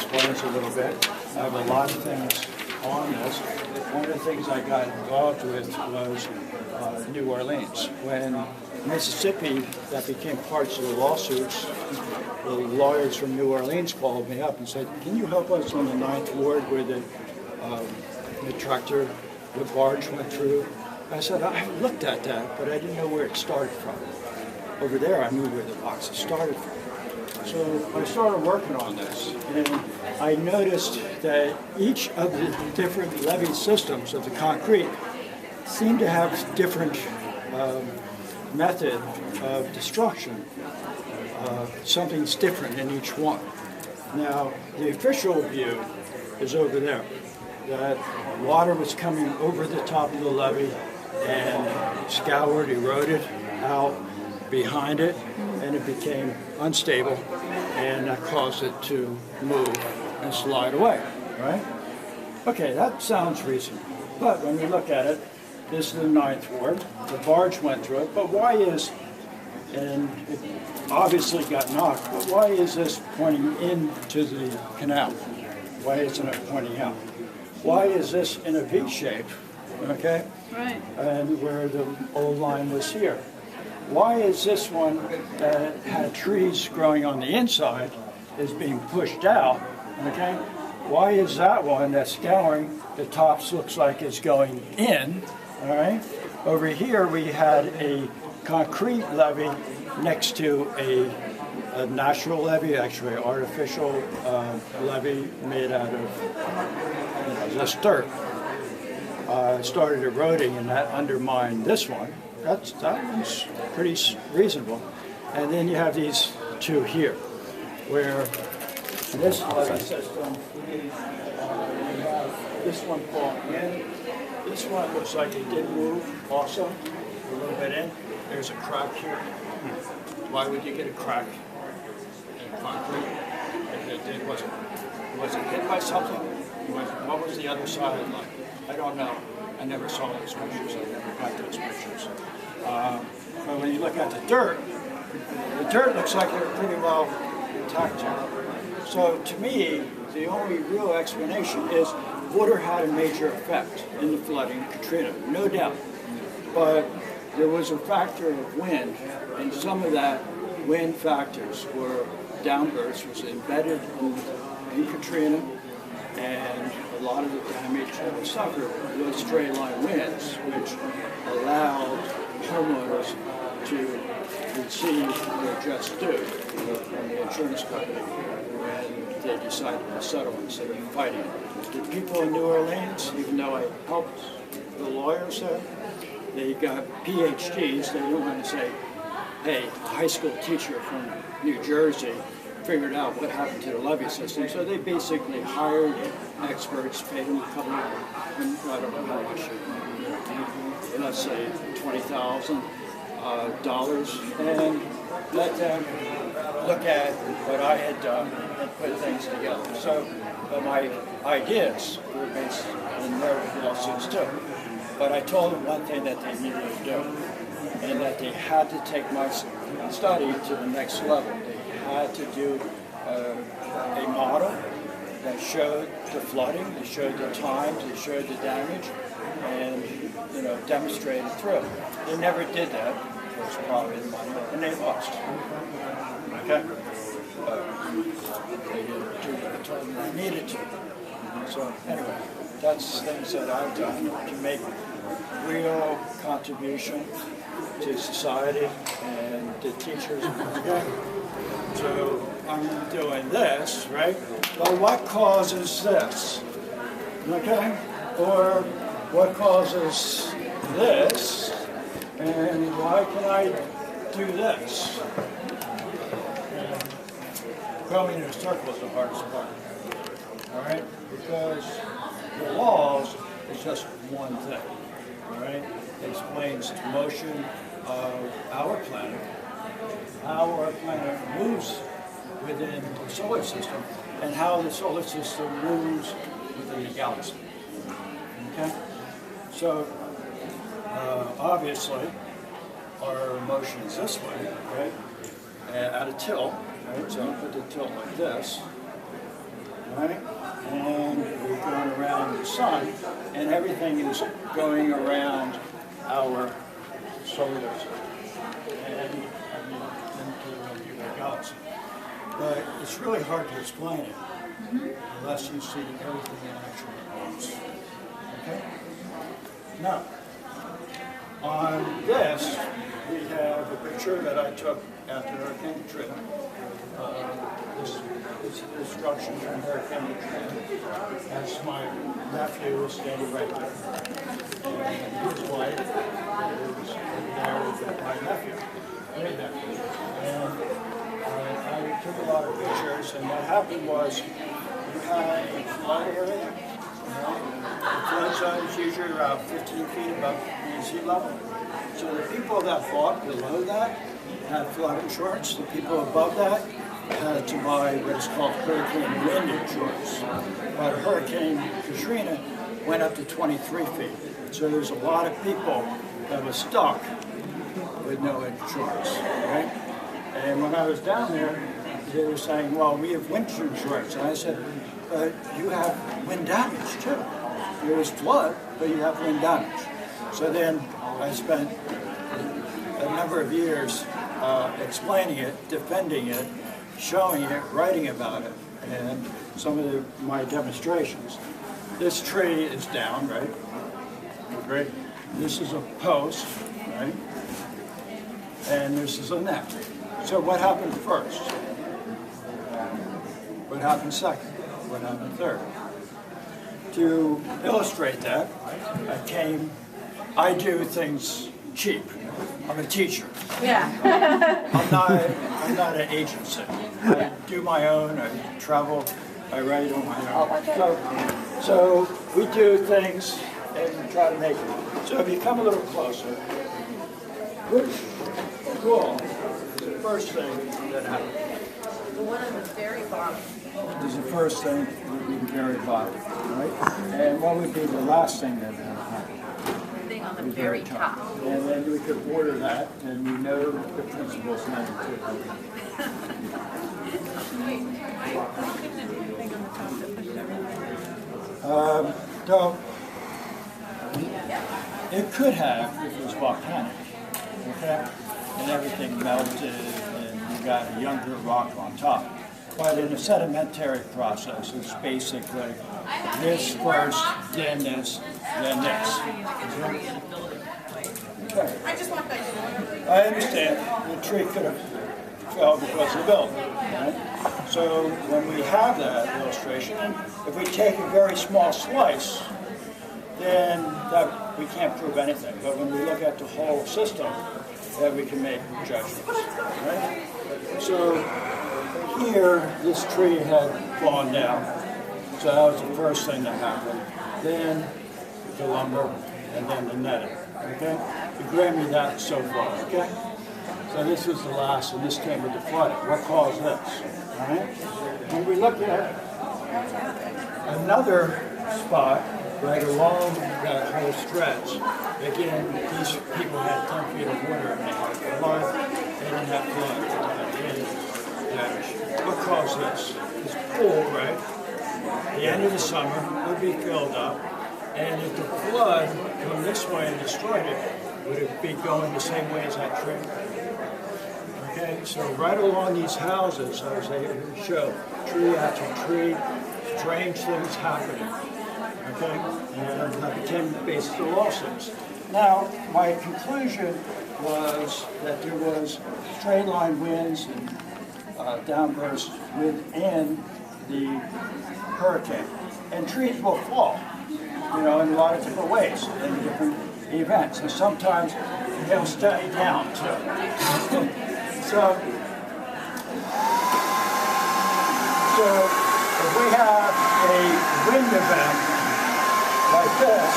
explains a little bit. I have a lot of things on this. One of the things I got involved with was New Orleans. When Mississippi, that became parts of the lawsuits, the lawyers from New Orleans called me up and said, can you help us on the 9th Ward where the tractor, the barge went through? I said, I looked at that, but I didn't know where it started from. Over there, I knew where the boxes started from. So I started working on this, and I noticed that each of the different levee systems of the concrete seemed to have different method of destruction. Something's different in each one. Now, the official view is over there, that water was coming over the top of the levee and scoured, eroded out behind it, and it became unstable, and that caused it to move and slide away, right? Okay, that sounds reasonable. But when we look at it, this is the 9th Ward, the barge went through it, but why is, and it obviously got knocked, but why is this pointing into the canal? Why isn't it pointing out? Why is this in a V shape, okay? Right. And where the old line was here? Why is this one that had trees growing on the inside is being pushed out, okay? Why is that one that's scouring, the tops looks like it's going in, all right? Over here we had a concrete levee next to a natural levee, actually an artificial levee made out of this dirt. Started eroding and that undermined this one. That one's pretty reasonable. And then you have these two here, where this levee system, you have this one falling in. This one looks like it did move also, a little bit in. There's a crack here. Why would you get a crack in concrete? If it did, was it hit by something? What was the other side like? I don't know. I never saw those pictures. I never got those pictures. But when you look at the dirt looks like they're pretty well intact here. So to me, the only real explanation is water had a major effect in the flooding in Katrina, no doubt. But there was a factor of wind, and some of that wind factors were downbursts was embedded in Katrina, and a lot of the damage that was suffered was straight line winds, which allowed homeowners to receive their just due from the insurance company when they decided to settle instead of fighting it. The people in New Orleans, even though I helped the lawyers there, they got PhDs. They didn't want to say, hey, a high school teacher from New Jersey figured out what happened to the levee system. So they basically hired experts, paid them a couple of, I don't know how much, let's say $20,000, and let them look at what I had done and put things together. So my ideas were based in their lawsuits too. But I told them one thing that they needed to do, and that they had to take my study to the next level. They had to do a model that showed the flooding, they showed the times, they showed the damage, and demonstrated through. They never did that. It was probably the money, and they lost. Okay? They didn't do what I told them they needed to. So anyway, that's things that I've done to make real contribution to society and the teachers. Okay? So I'm doing this, right? Well, what causes this? Okay? Or what causes this? And why can I do this? Going in a circle is the hardest part. All right? Because the laws is just one thing. All right? It explains the motion of our planet, how our planet moves within the solar system, and how the solar system moves within the galaxy. Okay? So, obviously, our motion is this way, right? At a tilt, right? So I'll put the tilt like this. right? And we've gone around the sun, and everything is going around our solar system. And I mean, into the galaxy. But it's really hard to explain it unless you see everything in actual once. Okay? Now, on this, we have a picture that I took after Hurricane Katrina. This is destruction from Hurricane Katrina. That's my nephew standing right there. And his wife is there with my nephew. And I took a lot of pictures, and what happened was you had a flood area. The flood zone is usually around 15 feet above the sea level. So the people that bought below that had flood insurance. The people above that had to buy what is called hurricane wind insurance. But Hurricane Katrina went up to 23 feet. So there's a lot of people that were stuck with no insurance, right? And when I was down there, they were saying, well, we have wind insurance. And I said, but you have wind damage too. There was flood, but you have wind damage. So then I spent a number of years explaining it, defending it, showing it, writing about it, and some of my demonstrations. This tree is down, right? Great. This is a post, right? And this is a neck. So what happened first? What happened second? What happened third? To illustrate that, I do things cheap. I'm a teacher. Yeah. I'm not an agency. I do my own, I travel, I write on my own. So we do things and try to make it. So if you come a little closer, which wall is the first thing that happened? The one on the very bottom. Is the first thing would be the very bottom, right? And what would be the last thing that happened? The thing on the very top. And then we could order that, and we know the principles now too. Wait, why couldn't it be the thing on the top that pushed everything? So, it could have if it was volcanic, okay? And everything melted, and you got a younger rock on top. But in a sedimentary process, it's basically this first, then this, then this. Okay. I understand the tree could have fell because of the building. Right? So when we have that illustration, and if we take a very small slice, then that we can't prove anything. But when we look at the whole system, then we can make judgments. Right? So here, this tree had fallen down. So that was the first thing that happened. Then the lumber, and then the netting. Okay? You grant me that so far, okay? So this was the last, and this came with the flooding. What caused this? All right? When we look at another spot right along that whole stretch, again, these people had 10 feet of water and they had flood. They didn't have flood. They had damage. What caused this? This pool, right? The end of the summer would be filled up, and if the flood come this way and destroyed it, would it be going the same way as that tree? Okay, so right along these houses, I was able to show tree after tree, strange things happening. Okay, and that became the basis of lawsuits. Now, my conclusion was that there was straight line winds and downbursts within the hurricane. And trees will fall, you know, in a lot of different ways, in different events. And sometimes they'll stay down, too. So if we have a wind event like this,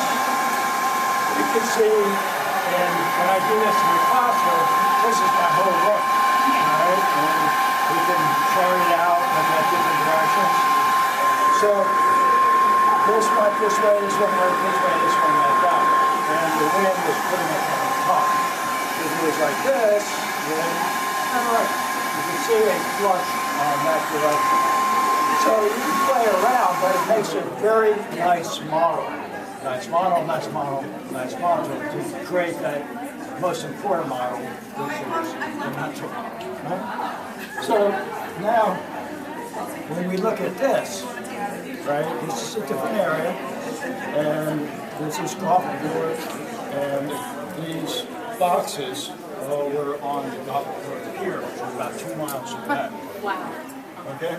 you can see, and when I do this in the classroom, this is my whole room, all right? And we can carry it out in different directions. So this went this way, this one went this way, this one went that way. And the wind was pretty much on the top. If it was like this, then kind of like you can see a flush on that direction. So you can play around, but it makes a very nice model. Nice model, nice model, nice model to create that most important model, which is the mental model. Right? So now, when we look at this, right, this is a different area, and this is golf board, and these boxes were on the golf board pier, which is about 2 miles away. Wow. Okay?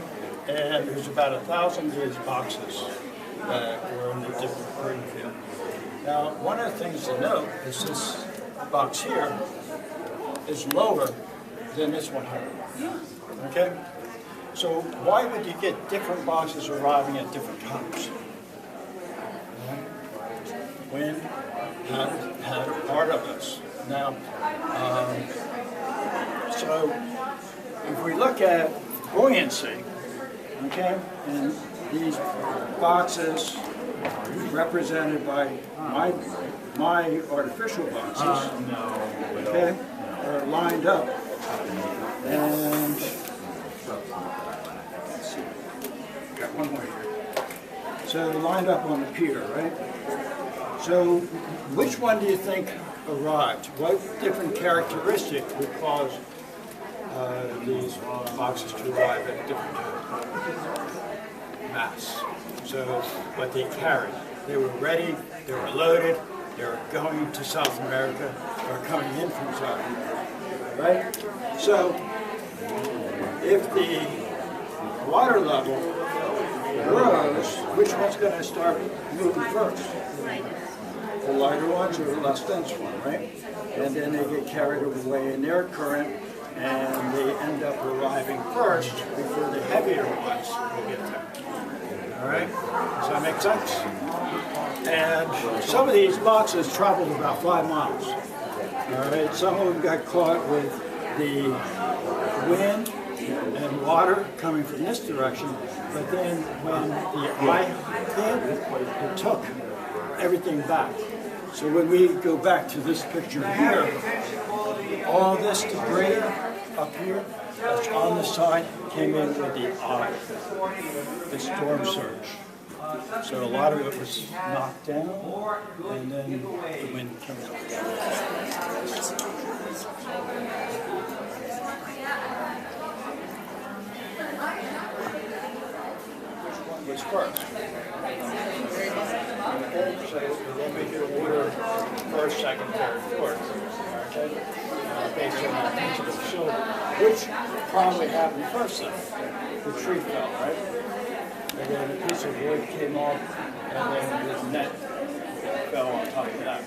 And there's about 1,000 of these boxes that were in the different green field. Now, one of the things to note is this box here is lower than this one here. Okay? So why would you get different boxes arriving at different times? Wind had a part of this. Now, so if we look at buoyancy, okay, and these boxes represented by my artificial boxes, okay, are lined up, and let's see, got one more here. So lined up on the pier, right? So which one do you think arrived? What different characteristic would cause these boxes to arrive at different mass? So what they carried. They were ready, they were loaded, they were going to South America, they were coming in from South America, right? So if the water level grows, which one's going to start moving first? The lighter ones or the less dense one, right? And then they get carried away in their current, and they end up arriving first before the heavier ones will get there. All right? Does that make sense? And some of these boxes traveled about 5 miles. All right? Some of them got caught with the wind and water coming from this direction, but then when the eye hit, it took everything back. So when we go back to this picture here, all this debris up here that's on the side came in with the eye, the storm surge. So a lot of it was knocked down, and then the wind came up. Which first? Okay, so then we do order first, second, third, fourth. Okay? Based on the principle. So, which probably happened first then? The tree fell, right? And then a piece of wood came off, and then the net fell on top of that.